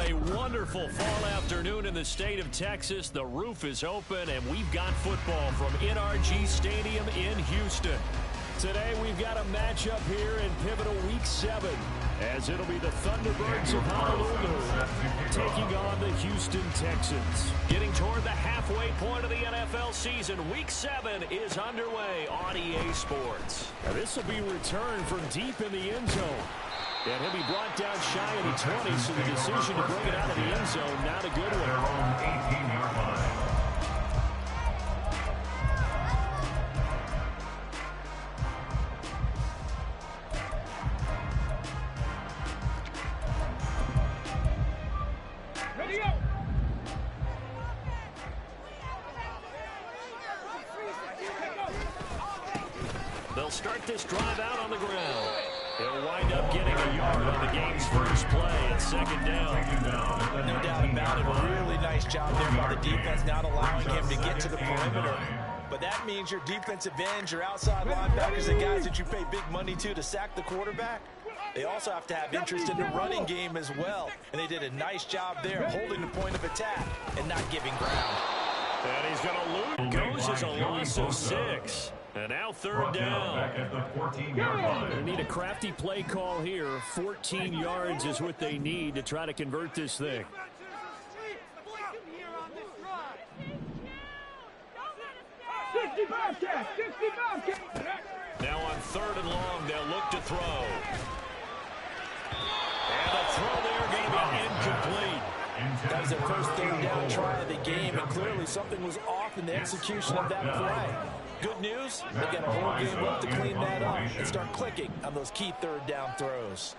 a wonderful fall afternoon in the state of Texas. The roof is open, and we've got football from NRG Stadium in Houston. Today, we've got a matchup here in pivotal Week 7, as it'll be the Thunderbirds of Honolulu taking on the Houston Texans. Getting toward the halfway point of the NFL season, Week 7 is underway on EA Sports. Now, this will be returned from deep in the end zone. And he'll be brought down shy of the 20, so the decision to bring it out of the end zone, not a good one. 18-yard line. Ready up! They'll start this drive out on the ground. He'll wind up getting a yard on the game's first play at second down. No doubt about it. A really nice job there by the defense, not allowing him to get to the perimeter. But that means your defensive ends, your outside linebackers, the guys that you pay big money to sack the quarterback, they also have to have interest in the running game as well. And they did a nice job there holding the point of attack and not giving ground. And he's going to lose. Goes as a loss of 6. And now third down. Back at the 14-yard line. They need a crafty play call here. 14 yards is what they need to try to convert this thing. Now on third and long, they'll look to throw. And the throw there going to be incomplete. That was their first third down try of the game, and clearly something was off in the execution of that play. Good news, they got a whole game left to clean that up and start clicking on those key third down throws.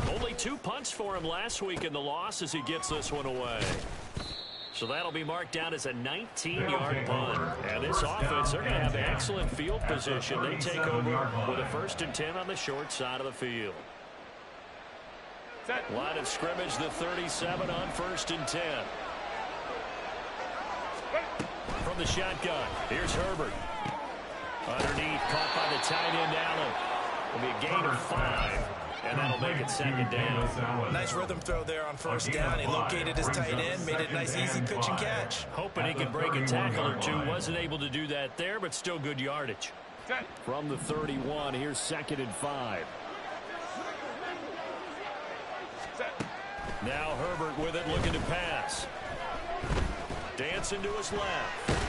Only 2 punts for him last week in the loss as he gets this one away. So that'll be marked down as a 19-yard punt. And this offense, they're going to have excellent field position. They take over with a 1st and 10 on the short side of the field. Line of scrimmage, the 37 on 1st and 10. From the shotgun, here's Herbert. Underneath, caught by the tight end, Allen. It'll be a gain of 5. And that'll make it second down. Nice rhythm throw there on first down. He located his tight end, made it a nice easy pitch and catch. Hoping he could break a tackle or two. Wasn't able to do that there, but still good yardage. From the 31, here's 2nd and 5. Now Herbert with it, looking to pass. Dancing to his left.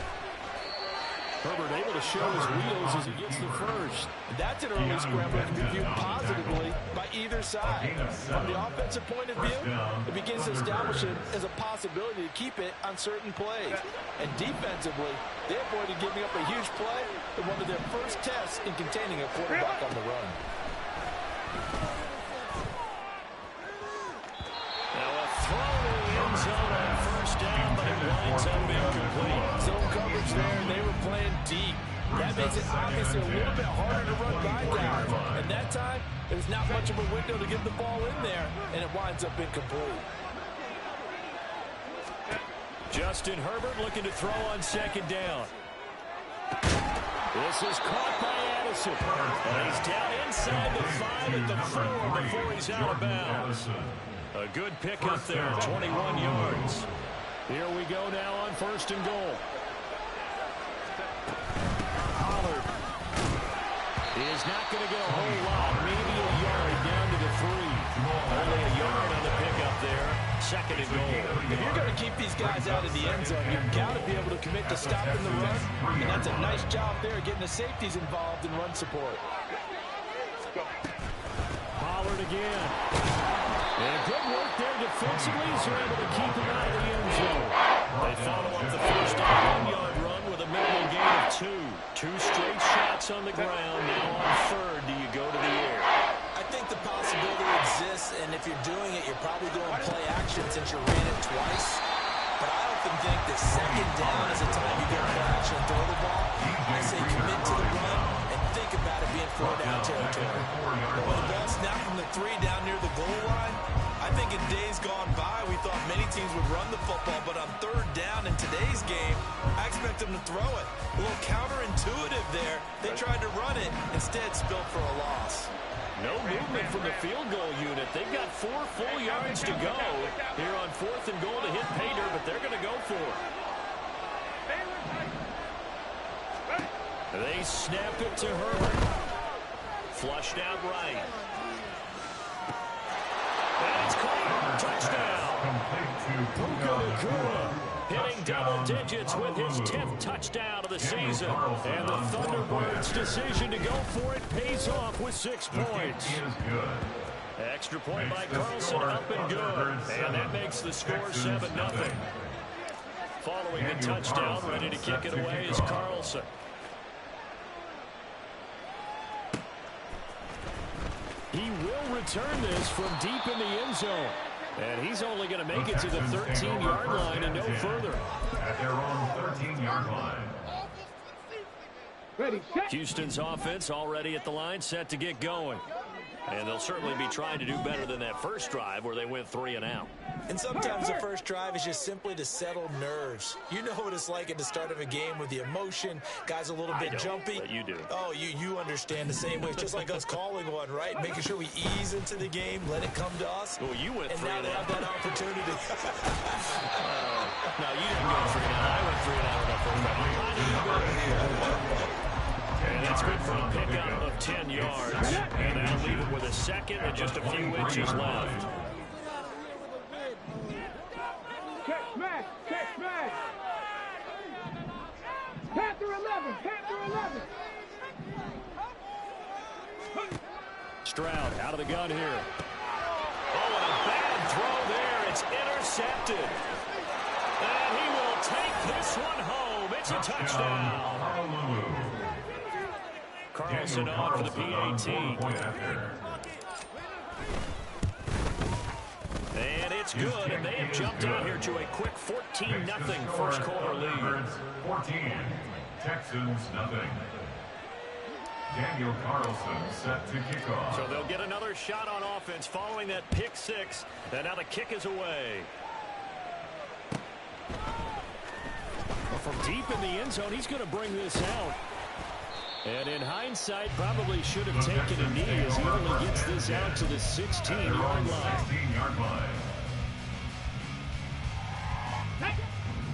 Herbert able to show his wheels as he gets the first. That's an early scramble that can be viewed positively by either side. From the offensive point of view, it begins to establish it as a possibility to keep it on certain plays. And defensively, they avoided giving up a huge play in one of their first tests in containing a quarterback on the run. Now a throw to the end zone on 1st down, but it winds up incomplete. Zone coverage there, and they were playing deep. That makes it obviously a little bit harder to run by guys. And that time, there's not much of a window to get the ball in there, and it winds up incomplete. Justin Herbert looking to throw on 2nd down. This is caught by Addison. And he's down inside the 5 at the 4 before he's out of bounds. A good pickup there, 21 yards. Here we go now on 1st and goal. Pollard is not going to get a whole lot. Maybe a yard down to the 3. Only a yard on the pickup there. 2nd and goal. If you're going to keep these guys out of the end zone, you've got to be able to commit to stopping the run. And that's a nice job there, getting the safeties involved in run support. Pollard again. And good work there defensively as they're able to keep him out of the end zone. They follow up the first down 1-yard run with a minimal gain of 2. 2 straight shots on the ground. Now on 3rd, do you go to the air? I think the possibility exists, and if you're doing it, you're probably going play action since you ran it twice. But I often think that 2nd down is a time you go play action and throw the ball. I say commit to the run and think about it being 4-down territory. When the ball snapped from the 3 down near the goal line, I think in days gone by, we thought many teams would run the football, but on 3rd down in today's game, I expect them to throw it. A little counterintuitive there. They tried to run it, instead spilled for a loss. No movement from the field goal unit. They've got 4 full yards to go here on 4th and goal to hit Pater, but they're going to go for it. They snap it to Herbert. Flushed out right. And it's caught. Touchdown. Puka Nacua hitting double digits with his 10th touchdown of the season. And the Thunderbirds' decision to go for it pays off with 6 points. Extra point by Carlson, up and good. And that makes the score 7-0. Following the touchdown, ready to kick it away is Carlson. He will return this from deep in the end zone. And he's only going to make it to the 13-yard line and no further. At their own 13-yard line. Houston's offense already at the line, set to get going. And they'll certainly be trying to do better than that first drive where they went 3 and out. And sometimes the first drive is just simply to settle nerves. You know what it's like at the start of a game with the emotion. Guys a little bit jumpy. But you do. Oh, you understand the same way. It's just like us calling one, right? Making sure we ease into the game, let it come to us. Well, you went 3 and now they have that opportunity. No, you didn't go 3 and out. I went 3 and out on the first one. And that's good for a pickup of 10 yards. And that'll leave it with a second and just a few inches left. Check smash! Check smash! Panther 11! Panther 11! Stroud out of the gun here. Oh, and a bad throw there. It's intercepted. And he will take this one home. It's a touchdown. Carlson on for the PAT. And it's good, and they have jumped out here to a quick 14-0 first quarter lead. 14, Texans nothing. Daniel Carlson set to kick off. So they'll get another shot on offense following that pick 6, and now the kick is away. Well, from deep in the end zone, he's going to bring this out. And in hindsight, probably should have taken a knee as he only gets this out to the 16-yard line.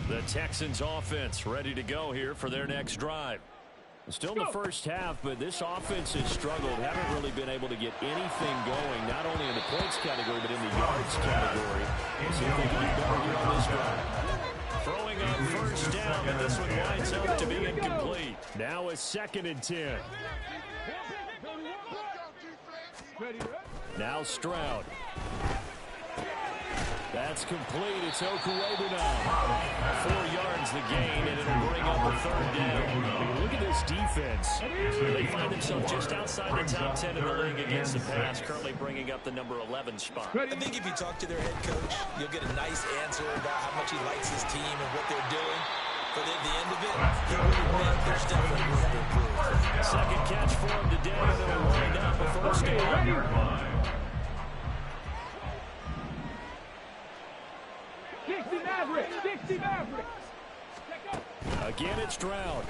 The Texans offense ready to go here for their next drive. Still in the first half, but this offense has struggled. Haven't really been able to get anything going, not only in the points category, but in the yards category. We'll see if they can do better here on this drive. Throwing on first down, and this one winds up to be incomplete. Now a 2nd and 10. Now Stroud. That's complete. It's Okuebu now. 4 yards the gain, and it'll bring up a 3rd down. Look at this defense. They find themselves just outside the top 10 in the league against the pass, currently bringing up the number 11 spot. I think if you talk to their head coach, you'll get a nice answer about how much he likes his team and what they're doing. But at the end of it, he would admit there's definitely room to improve. Second catch for him today, and it'll wind up a 1st down. 60 Mavericks! 60 Mavericks! Again, it's Stroud.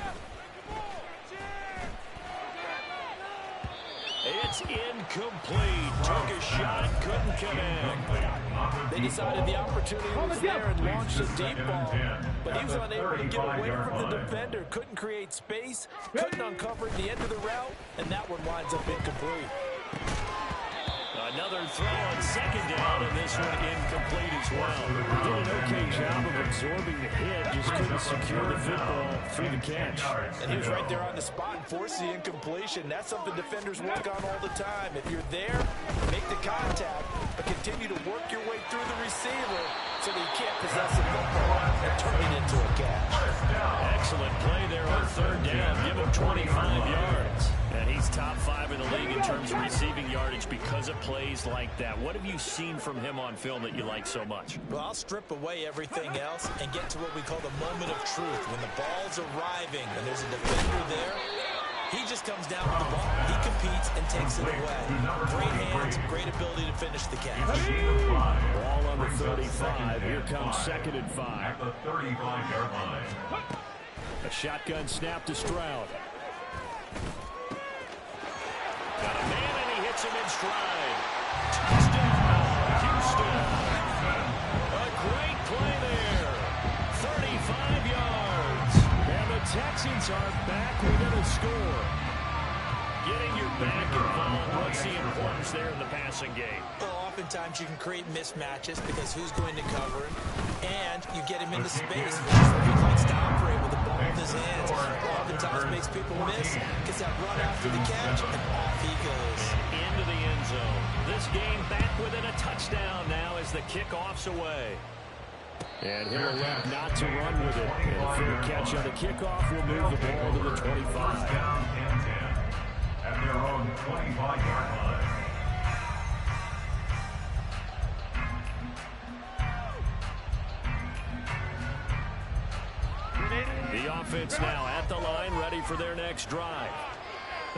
It's incomplete. Took a shot, couldn't connect. They decided the opportunity was there and launched a deep ball. But he was unable to get away from the defender. Couldn't create space, couldn't uncover at the end of the route, and that one winds up incomplete. Another throw on 2nd down, and this one incomplete as well. Did an okay job of absorbing the hit, just couldn't secure the football through the catch. And he was right there on the spot and forced the incompletion. That's something defenders work on all the time. If you're there, make the contact, but continue to work your way through the receiver so that you can't possess the football and turn it into a catch. Excellent play there on 3rd down. Give him 25 yards. And he's top 5 in the league in terms of receiving yardage because of plays like that. What have you seen from him on film that you like so much? Well, I'll strip away everything else and get to what we call the moment of truth. When the ball's arriving and there's a defender there, He just comes down with the ball. He competes and takes it away. Great hands, great ability to finish the catch. Ball on the 35. Here comes 2nd and 5. At the 35-yard line. A shotgun snap to Stroud. Got a man, and he hits him in stride. Touchdown, Houston. A great play there. 35 yards. And the Texans are back within a score. Getting your back involved. What's the importance there in the passing game? Well, oftentimes you can create mismatches because who's going to cover him, and you get him into space, which is where he likes to operate with the ball in his hands. Oftentimes makes people miss, gets that run after the catch, and off he goes. Into the end zone. This game back within a touchdown now as the kickoff's away. And he'll elect not to run with it. And a fair catch on the kickoff will move the ball to the 25. First down and 10. At their own 25-yard line. The offense now at the line, ready for their next drive.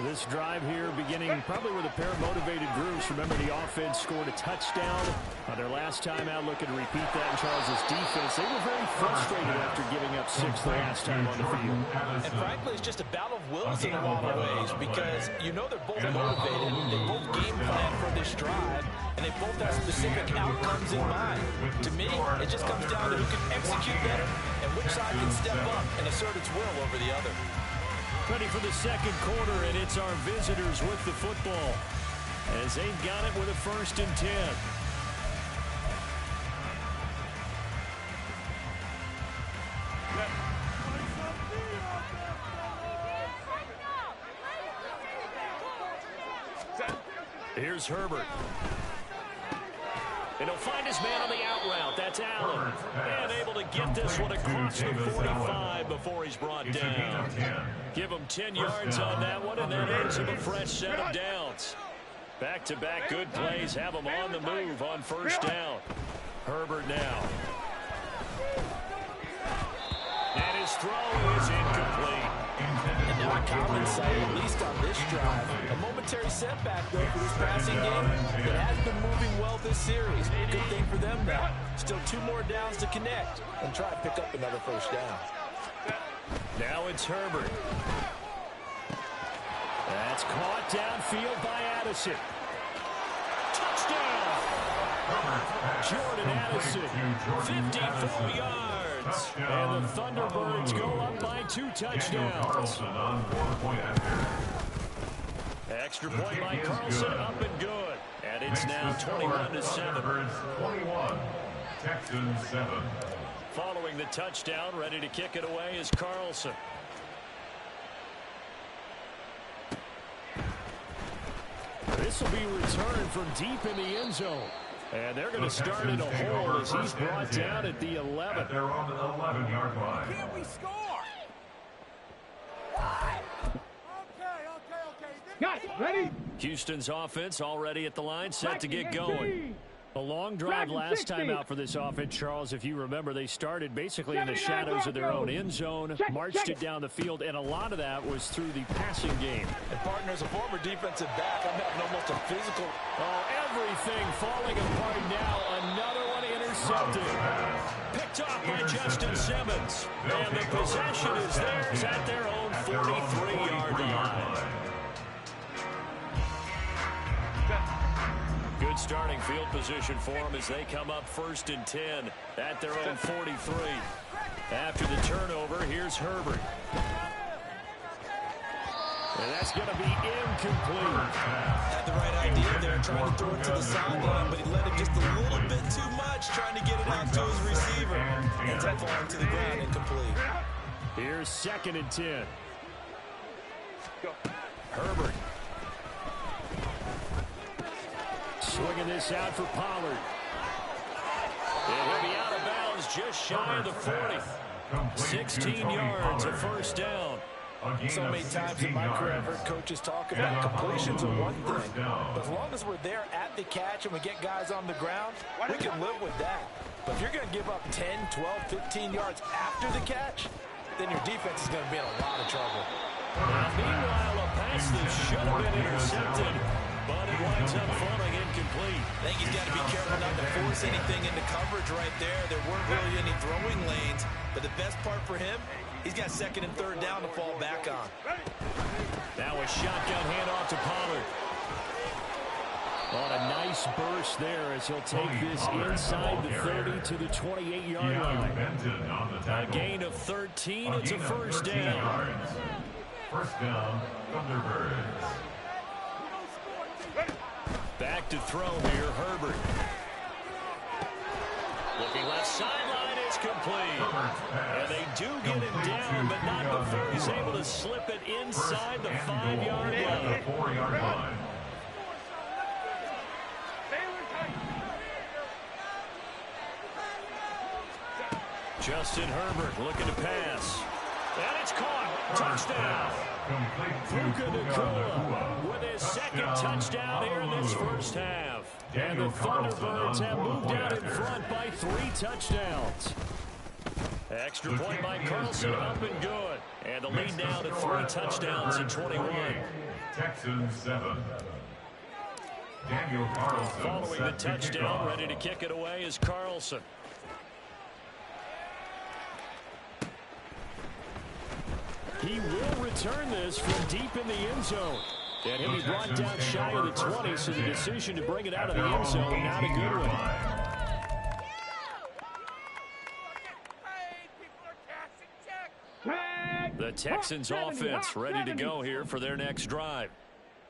This drive here beginning probably with a pair of motivated groups. Remember, the offense scored a touchdown on their last time out, looking to repeat that in Charles' defense. They were very frustrated after giving up 6 the last time on the field. And frankly, it's just a battle of wills in a lot of ways because you know they're both motivated. They both game plan for this drive, and they both have specific outcomes in mind. To me, it just comes down to who can execute better and which side can step up and assert its will over the other. Ready for the second quarter, and it's our visitors with the football as they've got it with a 1st and 10. Here's Herbert. And he'll find his man on the out route. That's Allen. And able to get this one across the 45 before he's brought down. Give him 10 yards on that one, and that ends him a fresh set of downs. Back-to-back good plays have him on the move on 1st down. Herbert now. And his throw is incomplete. And not a common sight, at least on this drive. A momentary setback, though, for this passing game. It has been moving well this series. Good thing for them now. Still 2 more downs to connect and try to pick up another 1st down. Now it's Herbert. That's caught downfield by Addison. Touchdown! Jordan Addison, 54 yards. And the Thunderbirds go up by 2 touchdowns. Extra point by Carlson, up and good. And it's now 21-7. 21, Texans 7. Following the touchdown, ready to kick it away is Carlson. This will be returned from deep in the end zone. And they're going to start in a hole as he's brought down at the 11. They're on the 11-yard line. Can we score? Guys, ready? Houston's offense already at the line, set to get going. A long drive last time out for this offense, Charles. If you remember, they started basically in the shadows of their own end zone, marched it down the field, and a lot of that was through the passing game. And partner, as a former defensive back, I'm having almost a physical. Oh, everything falling apart now. Another one intercepted. Picked off by Justin Simmons. And the possession is theirs at their own 43-yard line. Good starting field position for them as they come up 1st and 10 at their own 43. After the turnover, here's Herbert. And that's going to be incomplete. Had the right idea there, trying to throw it to the sideline, but he let it just a little bit too much, trying to get it out to his receiver. Ends up falling to the ground, incomplete. Here's 2nd and 10. Herbert. Swinging this out for Pollard. And he'll be out of bounds just shy of the 40. 16 yards, a 1st down. So many times in my career, I've heard coaches talk about completions are one thing. But as long as we're there at the catch and we get guys on the ground, we can live with that. But if you're going to give up 10, 12, 15 yards after the catch, then your defense is going to be in a lot of trouble. Now, meanwhile, a pass that should have been intercepted, but it winds up falling incomplete. I think he's got to be careful not to force anything into coverage right there. There weren't really any throwing lanes, but the best part for him, he's got second and third down to fall back on. Now a shotgun handoff to Pollard. On a nice burst there as he'll take this inside the 30 to the 28-yard line. A gain of 13. It's a first down. First down, Thunderbirds. Back to throw here, Herbert. Looking left sideline, it's complete. And they do get him down, but not before he's able to slip it inside the 5-yard line. 4-yard line. Justin Herbert looking to pass. And it's caught. Touchdown. Puka Nacua with his second touchdown here in this first half. And the Thunderbirds have moved out in front by 3 touchdowns. Extra point by Carlson, up and good. And the lead now to 3 touchdowns in 21. Texans 7. Daniel Carlson. Following the touchdown, ready to kick it away is Carlson. He will return this from deep in the end zone. And he'll be brought down shy of the 20, so the decision to bring it out of the end zone, not a good one. The Texans offense ready to go here for their next drive.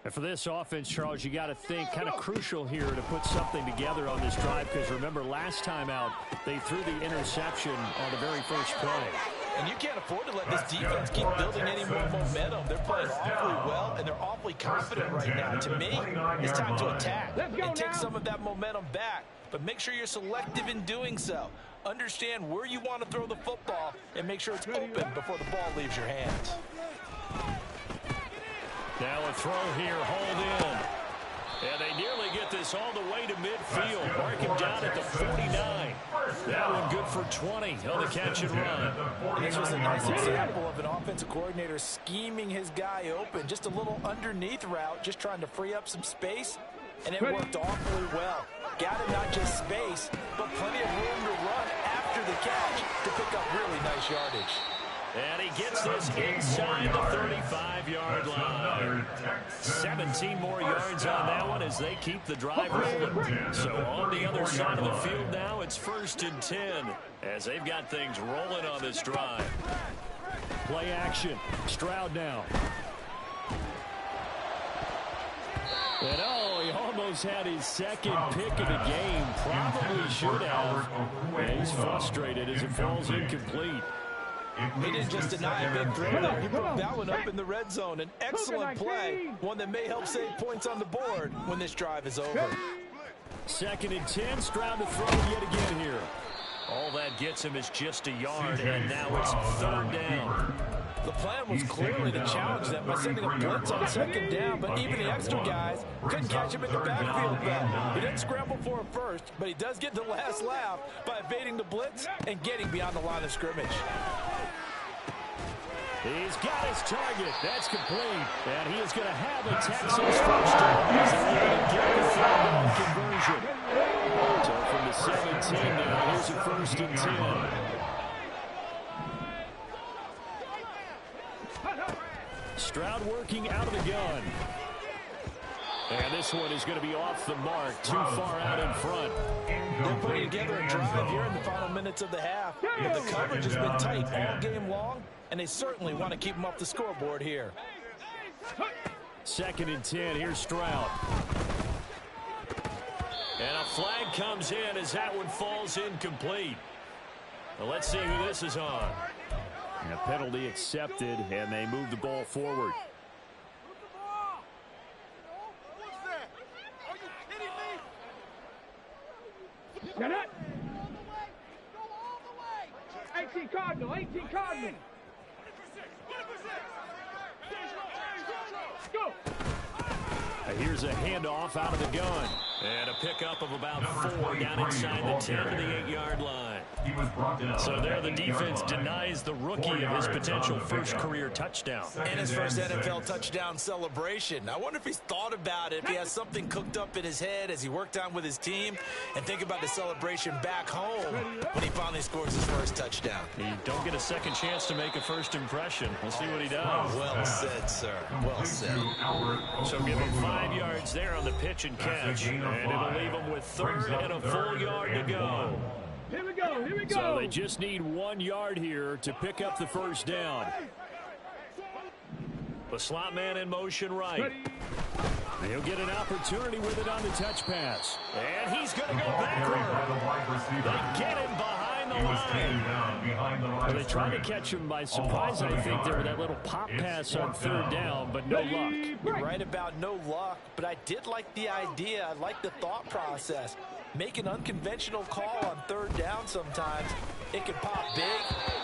And for this offense, Charles, you got to think kind of crucial here to put something together on this drive, because remember last time out they threw the interception on the very first play. And you can't afford to let this defense keep building any more momentum. They're playing awfully well, and they're awfully confident right now. To me, it's time to attack and take some of that momentum back. But make sure you're selective in doing so. Understand where you want to throw the football and make sure it's open before the ball leaves your hands. Now a throw here, hold in. And they nearly get this all the way to midfield. Mark him down at the 49. That one good for 20 on the catch and run. And this was a nice example of an offensive coordinator scheming his guy open. Just a little underneath route, just trying to free up some space. And it worked awfully well. Got him not just space, but plenty of room to run after the catch to pick up really nice yardage. And he gets this inside the 35-yard line. 17 more yards on that one as they keep the drive rolling. So on the other side of the field now, it's 1st and 10 as they've got things rolling on this drive. Play action. Stroud now. And he almost had his second pick of the game. Probably should have. And he's frustrated as it falls incomplete. He didn't just deny a big throw there. He broke that one up in the red zone. An excellent play. One that may help save points on the board when this drive is over. 2nd and 10. Stroud to throw yet again here. All that gets him is just a yard, and now it's 3rd down. The plan was clearly to challenge them by sending a blitz on 2nd down, but even the extra guys couldn't catch him in the backfield then. He didn't scramble for him first, but he does get the last laugh by evading the blitz and getting beyond the line of scrimmage. He's got his target. That's complete. And he is going to have a Texans first down as they're able to get the field conversion. So from the 17 now, here's a 1st and 10. Stroud working out of the gun. And this one is going to be off the mark, too far out in front. They're putting together a drive here in the final minutes of the half. But the coverage has been tight all game long, and they certainly want to keep them off the scoreboard here. 2nd and 10, here's Stroud. And a flag comes in as that one falls incomplete. Well, let's see who this is on. And a penalty accepted, and they move the ball forward. Get it! 18 Cardinal, 18 Cardinal. Go! Here's a handoff out of the gun. And a pickup of about 4 down inside the 10 to the 8-yard line. He was brought down. So there the defense denies the rookie of his potential first career touchdown. And his first NFL touchdown celebration. I wonder if he's thought about it, if he has something cooked up in his head as he worked on with his team, and think about the celebration back home when he finally scores his first touchdown. He don't get a second chance to make a first impression. We'll see what he does. Well said, sir. Well said. So give him 5 yards there on the pitch and catch, and it'll leave him with 3rd and a full yard to go. Here we go, here we go. So they just need 1 yard here to pick up the first down. The slot man in motion right. He'll get an opportunity with it on the touch pass. And he's going to go backward. They get him behind the line. Well, they tried to catch him by surprise, I think, there with that little pop pass on 3rd down, but no luck. You're right about no luck, but I did like the idea. I like the thought process. Make an unconventional call on 3rd down sometimes. It could pop big.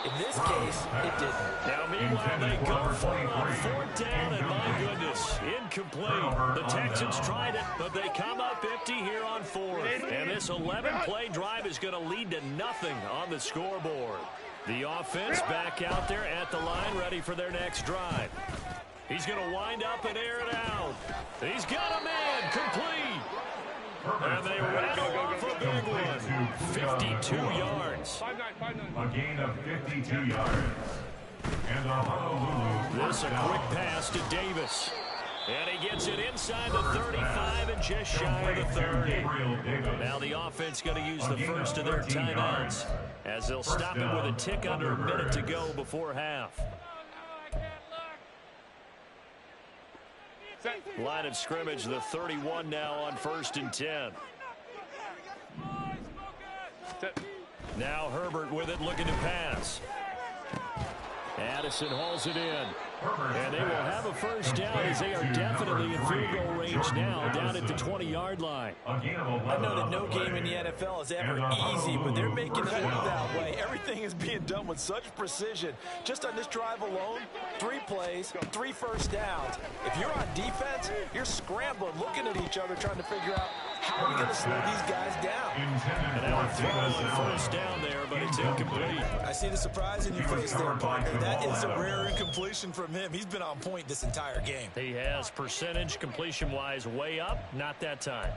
In this case, it didn't. Now, meanwhile, they go for it on 4th down, and my goodness, incomplete. The Texans tried it, but they come up empty here on 4th. And this 11-play drive is going to lead to nothing on the scoreboard. The offense back out there at the line, ready for their next drive. He's going to wind up and air it out. He's got a man, complete. And they rattle off a big one. 52 yards. A gain of 52 yards. And the Honolulu. This a quick pass to Davis. And he gets it inside the 35 and just shy of the 30. Now the offense going to use the first of their timeouts as they'll stop it with a tick under a minute to go before half. Line of scrimmage, the 31 now on 1st and 10. Now Herbert with it, looking to pass. Addison hauls it in. And they will have a first down as they are definitely in field goal range now, down at the 20-yard line. I know that no game in the NFL is ever easy, but they're making it look that way. Everything is being done with such precision. Just on this drive alone, 3 plays, 3 first downs. If you're on defense, you're scrambling, looking at each other, trying to figure out how are we going to slow these guys down. And now a throw on first down there, but it's incomplete. I see the surprise in your face there, partner. That is a rare incompletion from him. He's been on point this entire game. He has percentage completion-wise way up, not that time.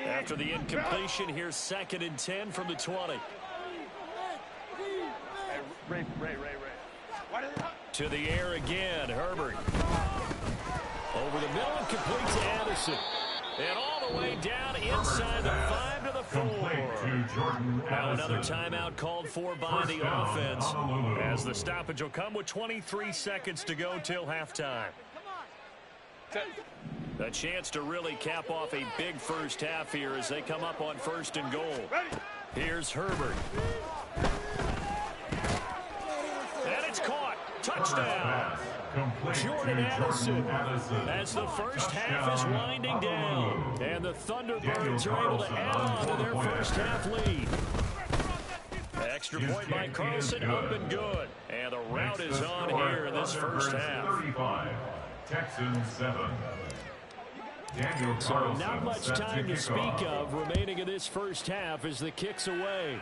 After the incompletion, here's 2nd and 10 from the 20. Ray. To the air again, Herbert. Over the middle and complete to Addison. And all the way down inside the 5 to the 4. Now another timeout called for by the offense, as the stoppage will come with 23 seconds to go till halftime. A chance to really cap off a big first half here as they come up on 1st and goal. Here's Herbert. And it's caught. Touchdown. Jordan Addison as the first half is winding down. And the Thunderbirds are able to add on to their first half lead. Extra point by Carlson, up and good. And the route is on here in this first half. 35, Texans 7. So not much time to speak of remaining in this first half as the kick's away.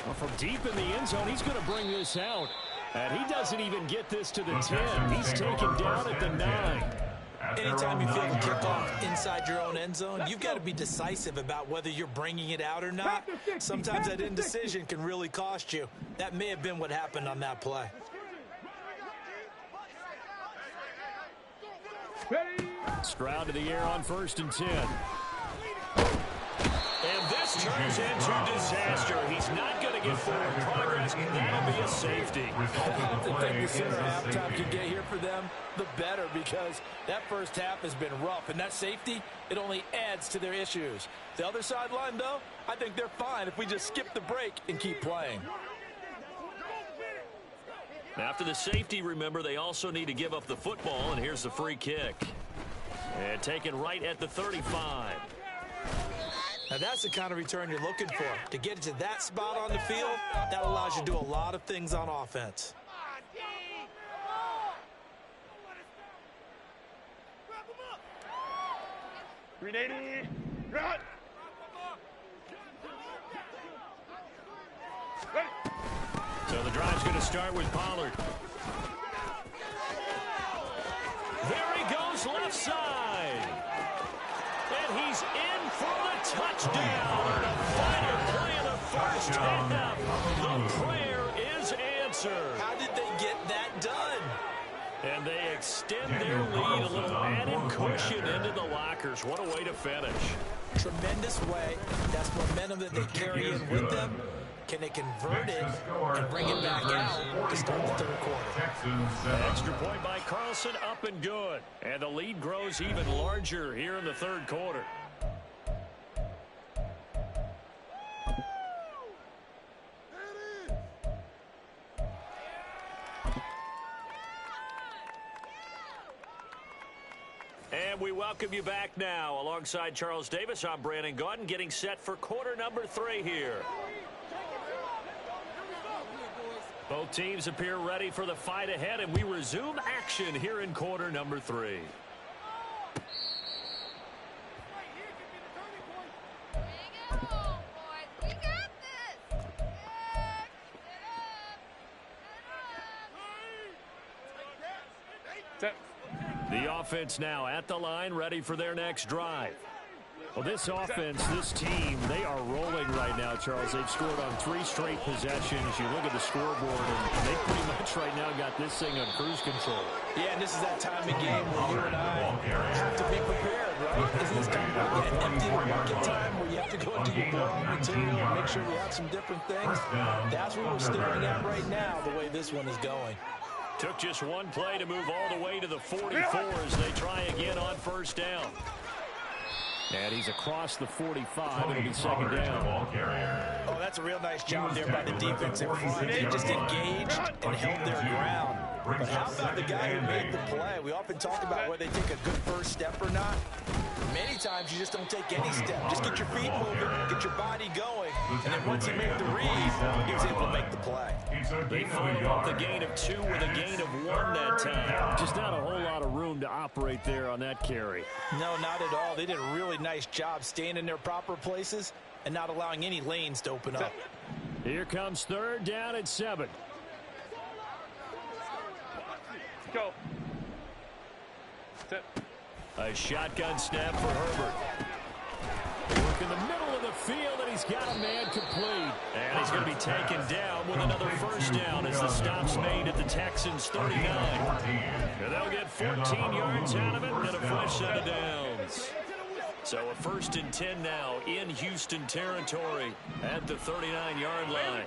Well, from deep in the end zone, he's going to bring this out. And he doesn't even get this to the 10. He's taken down at the 9. Anytime you feel the kickoff inside your own end zone, you've got to be decisive about whether you're bringing it out or not. Sometimes that indecision can really cost you. That may have been what happened on that play. Stroud to the air on 1st and 10. And this turns into disaster. He's not going to get forward progress. That'll be a safety. I think the sooner halftime can get here for them, the better, because that first half has been rough. And that safety, it only adds to their issues. The other sideline, though, I think they're fine if we just skip the break and keep playing. After the safety, remember, they also need to give up the football, and here's the free kick. And taken right at the 35. Now, that's the kind of return you're looking for. To get to that spot on the field, that allows you to do a lot of things on offense. 380. Run. So the drive's going to start with Pollard. There he goes left side. And he's in for the touchdown. The final play of the first half. The prayer is answered. How did they get that done? And they extend their lead, a little added cushion into the lockers. What a way to finish. Tremendous way. That's momentum that they carry in with them. Can they convert it and bring it back out to start the third quarter? Extra point by Carlson, up and good. And the lead grows even larger here in the third quarter. And we welcome you back now. Alongside Charles Davis, I'm Brandon Gaudin, getting set for quarter number 3 here. Both teams appear ready for the fight ahead, and we resume action here in quarter number 3. The offense now at the line, ready for their next drive. Well, this offense, this team, they are rolling right now, Charles. They've scored on 3 straight possessions. You look at the scoreboard, and they pretty much right now got this thing on cruise control. Yeah, and this is that time of game where you and I have to be prepared, right? Isn't this kind of like an empty market time where you have to go into your borrowed material and make sure you have some different things? That's what we're staring at right now, the way this one is going. Took just one play to move all the way to the 44 as they try again on first down. And he's across the 45. It'll be second down. Oh, that's a real nice job there by the defense in front. They just engaged and held their ground. But how about the guy who made the play? We often talk about whether they take a good first step or not. Many times you just don't take any step. Just get your feet moving, get your body going, and then once he made the read, he was able to make the play. They followed up the gain of 2 with a gain of 1 that time. Just not a whole lot of room to operate there on that carry. No, not at all. They did a really nice job staying in their proper places and not allowing any lanes to open up. Here comes third down and 7. Go. A shotgun snap for Herbert. Work in the middle of the field, and he's got a man complete. And he's going to be taken down with another first down as the stop's made at the Texans' 39. And they'll get 14 yards out of it and a fresh set of downs. So a 1st and 10 now in Houston territory at the 39-yard line.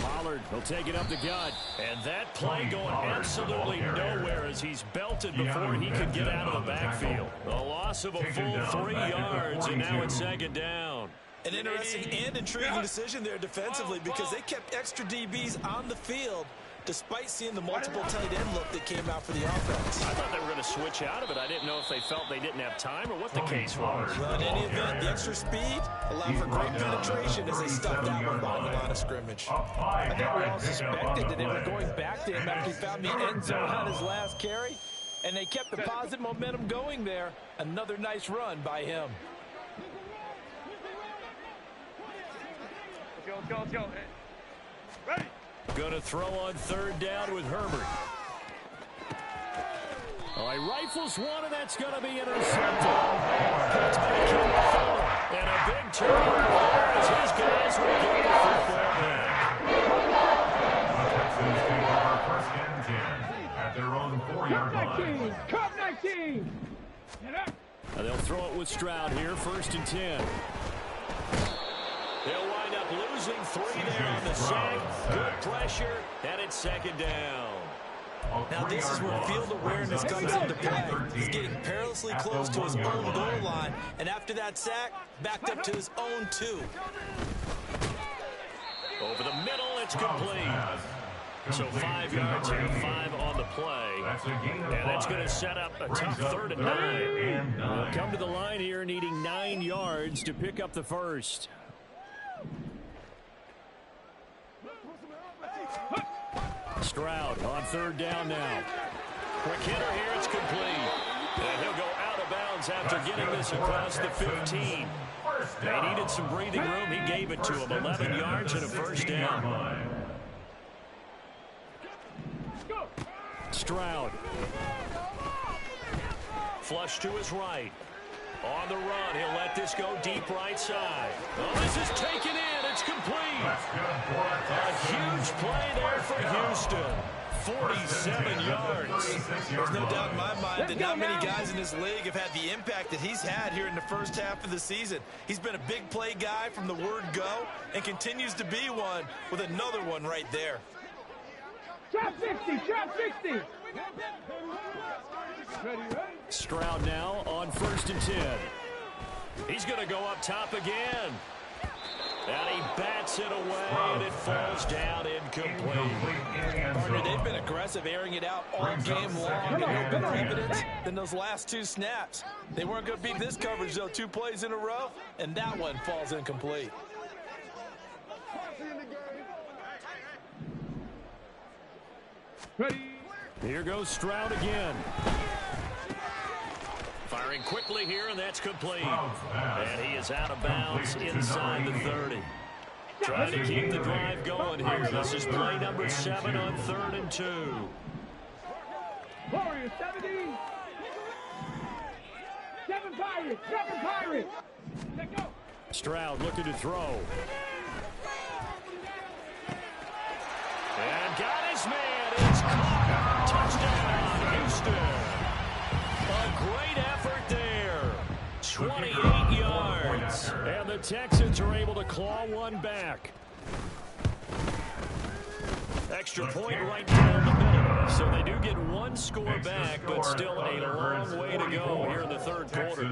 Pollard will take it up the gut. And that play going absolutely nowhere as he's belted before he could get out of the backfield. A loss of a full 3 yards, and now it's second down. An interesting and intriguing decision there defensively because they kept extra DBs on the field despite seeing the multiple tight end look that came out for the offense. I thought they were going to switch out of it. I didn't know if they felt they didn't have time or what the case was. Well, in any event, the extra speed allowed for great penetration as they stuffed that one behind the line of scrimmage. I think we all suspected that they were going back to him after he found the end zone on his last carry, and they kept the positive momentum going there. Another nice run by him. Let's go, let's go. Ready. Going to throw on third down with Herbert. Oh, he rifles one, and that's going to be intercepted. That's going to kill the four. And a big turnover there as his guys will get the football back. Texans take over 1st and 10 at their own 4-yard line. Cut 19. And they'll throw it with Stroud here, 1st and 10. They'll wind up losing 3 there on the sack. Good pressure, and it's second down. Now this is where field awareness comes into play. He's getting perilously close to his own goal line, and after that sack, backed up to his own 2. Over the middle, it's complete. So 5 yards here, 5 on the play. And that's going to set up a tough 3rd and 9. They'll come to the line here needing 9 yards to pick up the first. Stroud on third down now. Quick hitter here, complete. And he'll go out of bounds after getting this across the 15. They needed some breathing room. He gave it to him. 11 yards and a first down. Stroud. Flush to his right. On the run, he'll let this go deep right side. Oh, this is taken in. It's complete. A huge play there for Houston. 47 yards. There's no doubt in my mind that not many guys in this league have had the impact that he's had here in the first half of the season. He's been a big play guy from the word go and continues to be one with another one right there. Trap 60, trap 60. Stroud now on 1st and 10. He's going to go up top again. And he bats it away, and it falls down incomplete. Partner, they've been aggressive, airing it out all game long, and no better evidence than those last 2 snaps. They weren't going to beat this coverage, though, 2 plays in a row, and that one falls incomplete. Ready. Here goes Stroud again. Firing quickly here, and that's complete. And he is out of bounds inside the 30. Trying to keep the drive going here. This is play number 7 on 3rd and 2. Warriors 70. 7 Pirates. 7 Pirates. Let go. Stroud looking to throw. And got his man. It's caught. Touchdown, Houston. A great effort there. 28 yards. And the Texans are able to claw one back. Extra point right down the middle. So they do get 1 score back, but still a long way to go here in the 3rd quarter.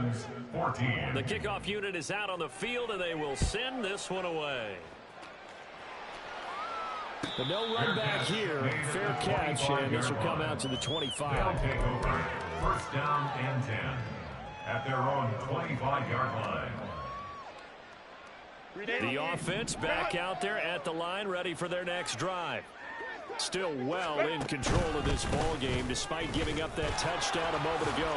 The kickoff unit is out on the field, and they will send this one away. But no run back here. Fair catch, and this will come out to the 25. First down and 10 at their own 25-yard line. The offense back out there at the line, ready for their next drive. Still well in control of this ball game, despite giving up that touchdown a moment ago.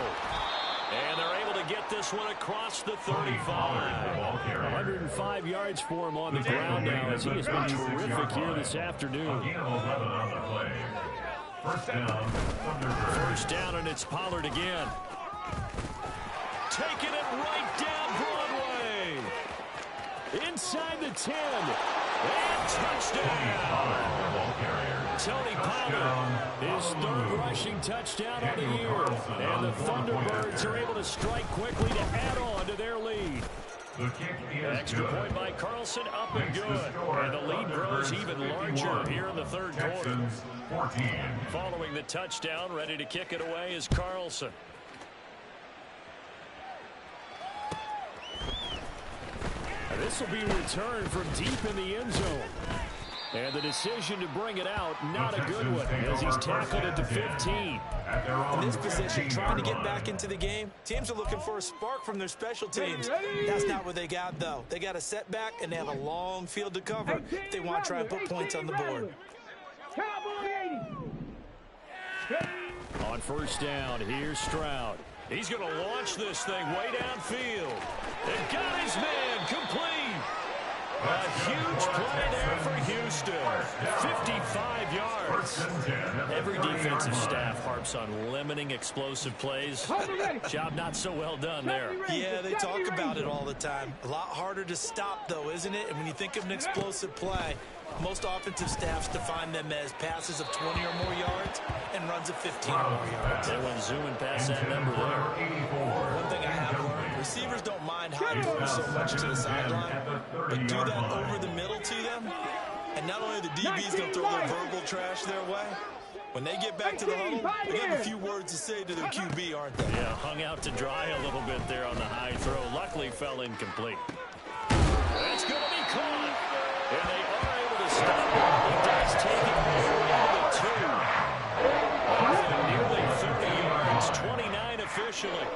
And they're able to get this one across the 35. 105 yards for him on the ground now, as he has been terrific here this afternoon. First down, and it's Pollard again. Taking it right down Broadway. Inside the 10. And touchdown. Tony Pollard, his 3rd rushing touchdown of the year. And the Thunderbirds are able to strike quickly to add on to their lead. Extra point by Carlson, up and good. And the lead grows even larger here in the 3rd quarter. Following the touchdown, ready to kick it away is Carlson. This will be returned from deep in the end zone. And the decision to bring it out, not a good one, as he's tackled at the 15. In this position, trying to get back into the game, teams are looking for a spark from their special teams. That's not what they got, though. They got a setback, and they have a long field to cover if they want to try and put points on the board. On first down, here's Stroud. He's going to launch this thing way downfield. And got his man complete. A huge play there for Houston. 55 yards. Every defensive staff harps on limiting explosive plays. Job not so well done there. Yeah, they talk about it all the time. A lot harder to stop, though, isn't it? And when you think of an explosive play, most offensive staffs define them as passes of 20 or more yards and runs of 15 or more yards. They went zooming past that number there. One thing I have learned, receivers don't mind high throws so much to the sideline, but do that over the middle to them, and not only the DB's going to throw their verbal trash their way, when they get back to the huddle, they have a few words to say to their QB, aren't they? Yeah, hung out to dry a little bit there on the high throw. Luckily fell incomplete. That's going to be caught. And they are able to stop it. He does take it all the way to 2. Nearly 30 yards, 29 officially.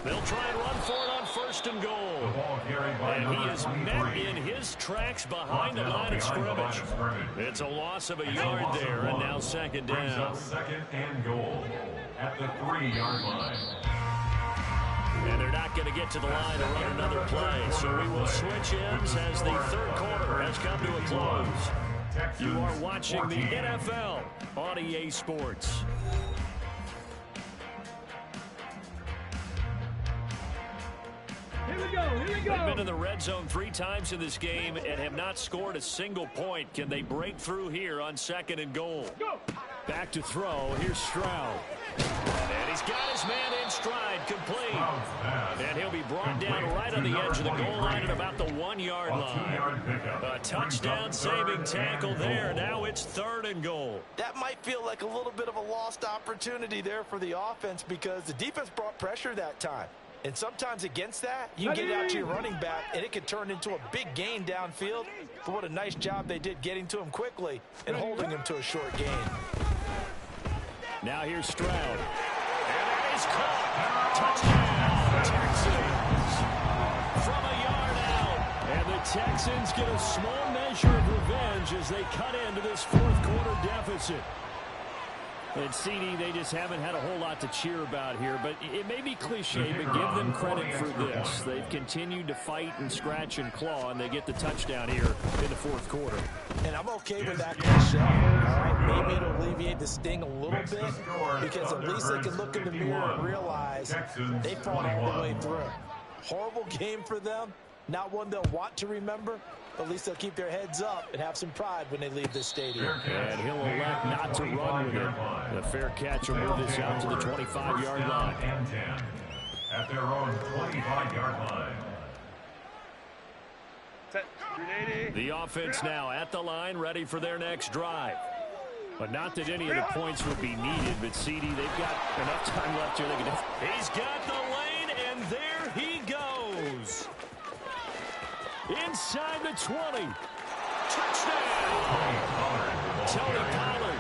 They'll try and run for it on 1st and goal. And he is met in his tracks behind the line of scrimmage. It's a loss of a yard there, and now second down. Second and goal at the 3-yard line. And they're not going to get to the line to run another play. So we will switch ends as the third quarter has come to a close. You are watching the NFL on EA Sports. Here we go, here we go. They've been in the red zone 3 times in this game and have not scored a single point. Can they break through here on second and goal? Go. Back to throw. Here's Stroud. And he's got his man in stride, complete. And he'll be brought down right on the edge of the goal line at about the 1-yard line. A touchdown-saving tackle there. Now it's third and goal. That might feel like a little bit of a lost opportunity there for the offense because the defense brought pressure that time. And sometimes against that, you get out to your running back, and it could turn into a big gain downfield. But what a nice job they did getting to him quickly and holding him to a short gain. Now here's Stroud. And that is caught. Touchdown, Texans. From a yard out. And the Texans get a small measure of revenge as they cut into this fourth quarter deficit. And CD, they just haven't had a whole lot to cheer about here, but it may be cliche, but give them credit for this. They've continued to fight and scratch and claw, and they get the touchdown here in the fourth quarter. And I'm okay with that cliche. All right, maybe it'll alleviate the sting a little bit because at least they can look in the mirror and realize they fought all the way through. Horrible game for them, not one they'll want to remember. At least they'll keep their heads up and have some pride when they leave this stadium. And he'll elect not to run with it. The fair catch will move this out to the 25-yard line. And 10 at their own 25-yard line. The offense now at the line, ready for their next drive. But not that any of the points would be needed, but CD, they've got enough time left here. He's got the lane, and there he goes. Inside the 20. Touchdown! Tony Pollard.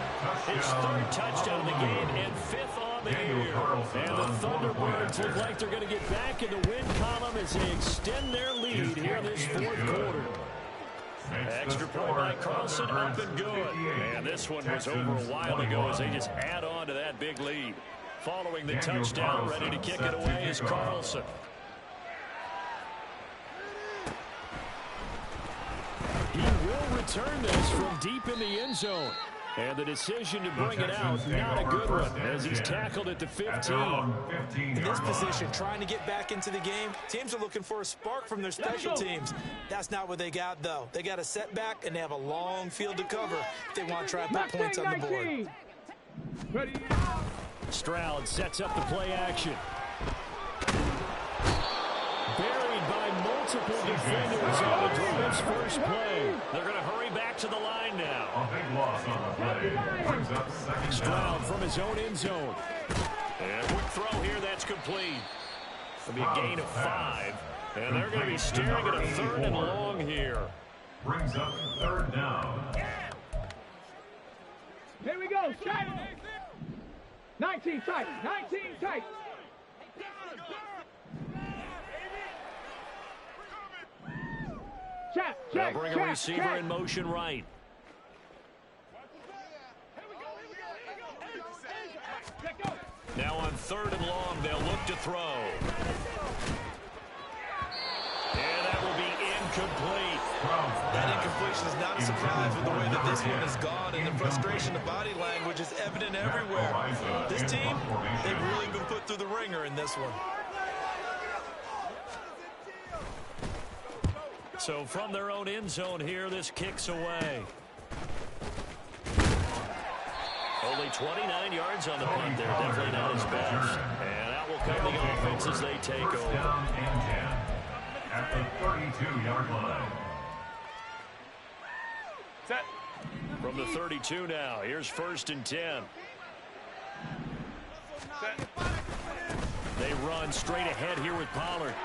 His third touchdown of the game and 5th on the year. And the Thunderbirds look like they're going to get back in the win column as they extend their lead here in this fourth quarter. Extra point by Carlson, up and good. And this one was over a while ago as they just add on to that big lead. Following the touchdown, ready to kick it away is Carlson. He will return this from deep in the end zone. And the decision to bring it out, not a good one, as he's tackled at the 15. In this position, trying to get back into the game, teams are looking for a spark from their special teams. That's not what they got, though. They got a setback, and they have a long field to cover if they want to try to put points on the board. Ready. Stroud sets up the play action. Buried by multiple defenders on the drive's first play. They're going to hurry back to the line now. A big loss on the play. Brings up second Stroud down. from his own end zone. And quick throw here, that's complete. It'll be a gain of 5. And they're going to be staring at a third and long here. Brings up third down. Here we go. Tight. 19 tight. 19 tight. They'll bring a receiver in motion right. Now on third and long, they'll look to throw. And that will be incomplete. That incompletion is not a surprise with the way that this one has gone, and the frustration of body language is evident everywhere. This team, they've really been put through the ringer in this one. So from their own end zone here, this kicks away. Only 29 yards on the punt there. Definitely not his best. And out will come the offense as they take over. Down and 10 at the 32-yard line. Set. From the 32 now, here's first and 10. Set. They run straight ahead here with Pollard.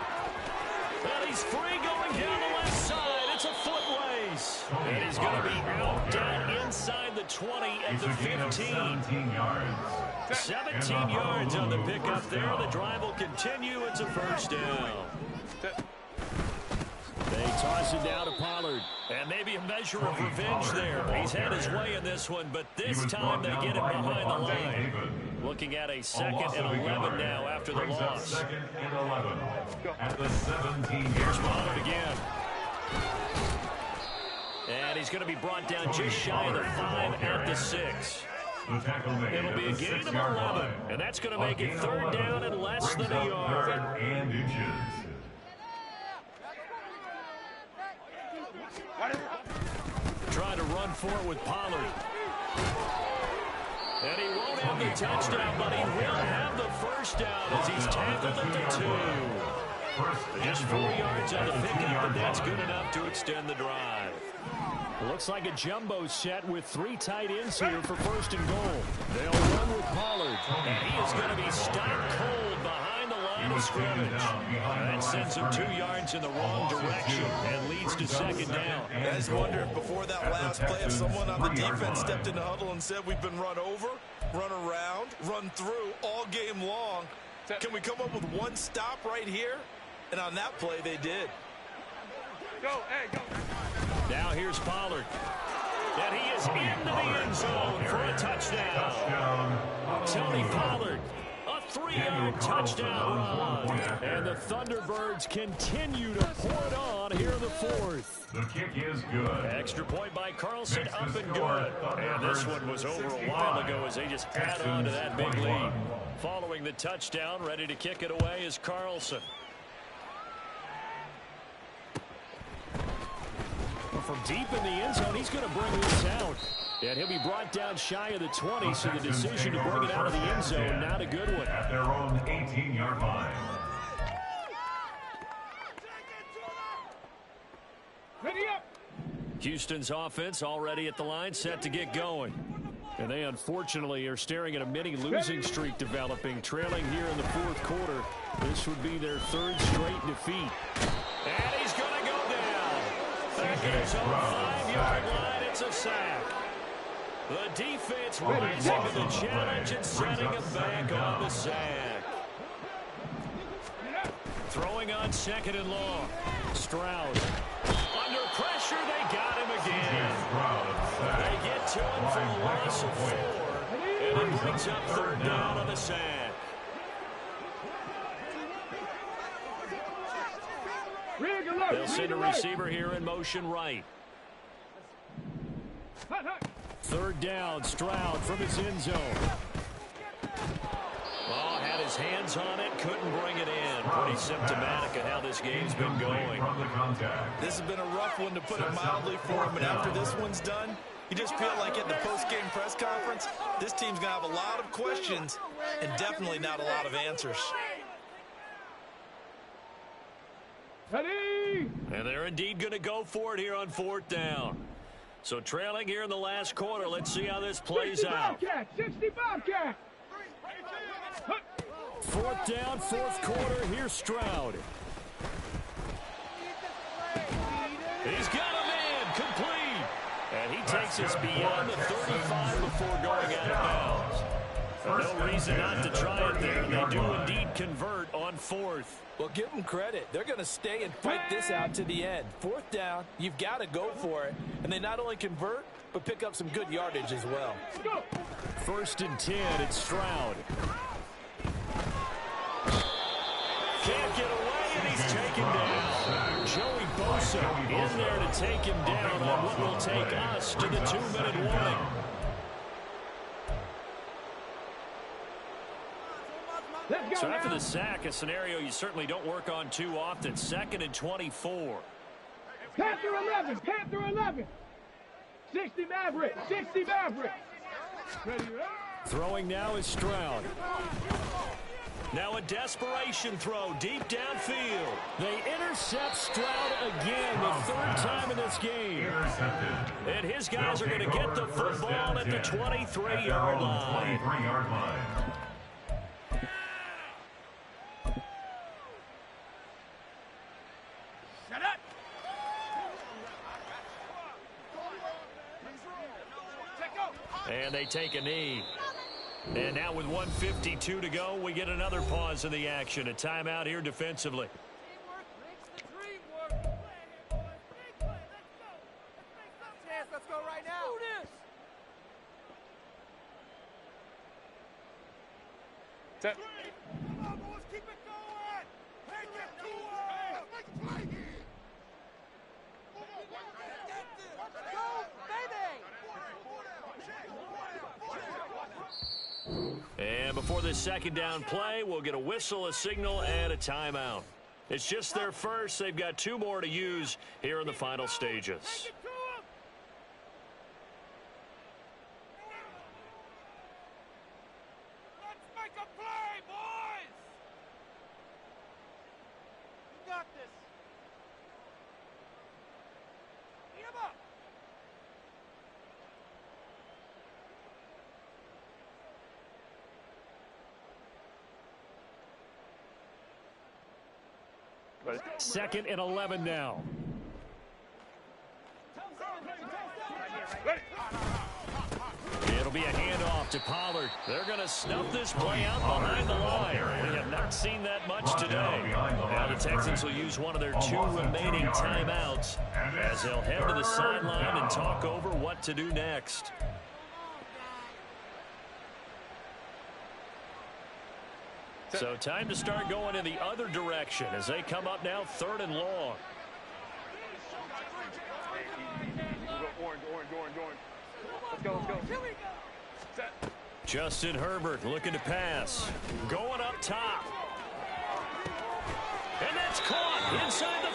And he's free going down the left side. It's a foot race. And he's going to be out down inside the 20 at the 15. 17 yards. 17 yards on the pickup there. The drive will continue. It's a first down. Toss it down to Pollard. And maybe a measure of revenge there. He's had his way in this one, but this time they get him behind the line. Looking at a 2nd and 11 now after the loss. 2nd and 11 at the 17-yard line. Here's Pollard again. And he's going to be brought down just shy of the 5 at the 6. The tackle made. It'll be a gain of 11, and that's going to make it 3rd down and less than a yard. 3rd and inches. Trying to run for it with Pollard. And he won't have the touchdown, but he will have the 1st down as he's tackled at the 2. Just 4 yards on the pickup, and that's good enough to extend the drive. Looks like a jumbo set with 3 tight ends here for 1st and goal. They'll run with Pollard, and he is going to be stopped cold behind the line of scrimmage. That sends him 2 yards in the wrong direction and leads to 2nd down. I just wonder if before that last play, if someone on the defense stepped in the huddle and said, we've been run over, run around, run through all game long. Can we come up with one stop right here? And on that play, they did. Go, hey, go. Now here's Pollard. And he is into the end zone for a touchdown. Tony Pollard, a 3-yard touchdown run. And the Thunderbirds continue to pour it on here in the 4th. The kick is good. Extra point by Carlson, up and good. And this one was over a while ago as they just add on to that big lead. Following the touchdown, ready to kick it away is Carlson. From deep in the end zone, he's going to bring this out. And he'll be brought down shy of the 20, so the decision to bring it out of the end zone, not a good one. At their own 18-yard line. Ready up. Houston's offense already at the line, set to get going. And they unfortunately are staring at a mini losing streak developing, trailing here in the 4th quarter. This would be their 3rd straight defeat. And he's going to go down. Back at his own 5-yard line, it's a sack. The defense rising to the challenge and setting him back on the sack. Throwing on 2nd and long. Stroud. Under pressure, they got him again. They get to him for a loss of 4. And it brings up 3rd down on the sack. They'll send a receiver here in motion right. 3rd down, Stroud from his end zone. Oh, had his hands on it, couldn't bring it in. Pretty symptomatic of how this game's been going. This has been a rough one, to put it mildly, for him. And after this one's done, you just feel like at the post-game press conference, this team's going to have a lot of questions and definitely not a lot of answers. Ready. And they're indeed going to go for it here on 4th down. So trailing here in the last quarter, let's see how this plays out. 65 cat. 4th down, 4th quarter. Here's Stroud. He's got him in, complete. And he takes us beyond the 35 before going out of bounds. No reason not to try it there. They do indeed convert on 4th. Well, give them credit. They're going to stay and fight this out to the end. 4th down, you've got to go for it. And they not only convert, but pick up some good yardage as well. 1st and 10, it's Stroud. Can't get away, and he's taken down. Joey Bosa in there to take him down on what will take us to the 2-minute warning. So after the sack, a scenario you certainly don't work on too often. 2nd and 24. Panther 11. Panther 11. 60 Maverick. 60 Maverick. Ready up. Throwing now is Stroud. Now a desperation throw deep downfield. They intercept Stroud again, the 3rd time in this game. And his guys are going to get the football at the 23-yard line. And they take a knee. And now with 1:52 to go, we get another pause in the action. A timeout here defensively. Set. Come on, boys, keep it going. Take it to him. Make a play here. And before this second down play, we'll get a whistle, a signal, and a timeout. It's just their first. They've got 2 more to use here in the final stages. Let's make a play, boys. You got this. Get him up. Second and 11 now. It'll be a handoff to Pollard. They're going to snuff this play out behind the line. We have not seen that much today. Now the Texans will use one of their 2 remaining timeouts as they'll head to the sideline and talk over what to do next. So time to start going in the other direction as they come up now 3rd and long. Orange. Let's go. Set. Justin Herbert looking to pass. Going up top. And that's caught inside the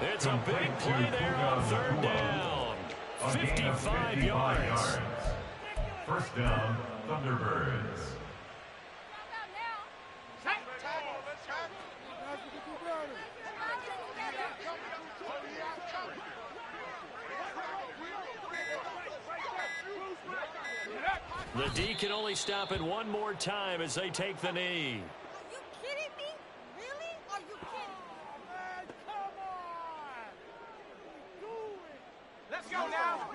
30. It's a big play there on 3rd down. 55 yards. First down, Thunderbirds. The D can only stop it one more time as they take the knee. Are you kidding me? Really? Are you kidding? Man, come on. Do it. Let's go now. Oh,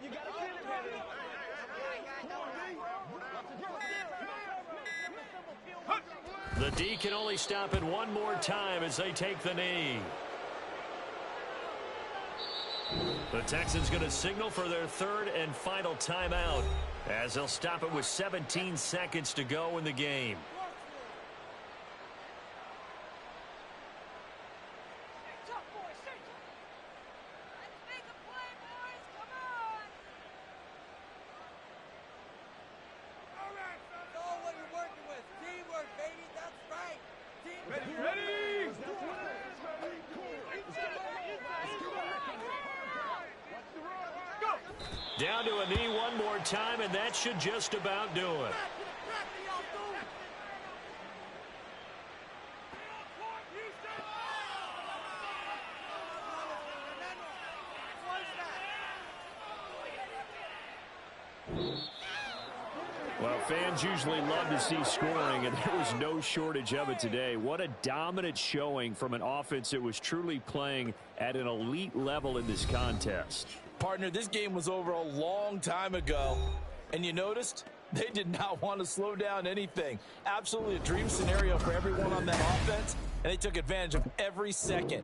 you got to get it, baby. The D can only stop it one more time as they take the knee. The Texans going to signal for their 3rd and final timeout as they'll stop it with 17 seconds to go in the game. Let's make a play, boys. Come on. All right, That's all what you're working with. Teamwork, baby. That's right. Teamwork. ready? Down to a knee one more time, and that should just about do it. Well, fans usually love to see scoring, and there was no shortage of it today. What a dominant showing from an offense that was truly playing at an elite level in this contest. Partner, this game was over a long time ago, and you noticed they did not want to slow down anything. Absolutely a dream scenario for everyone on that offense, and they took advantage of every second.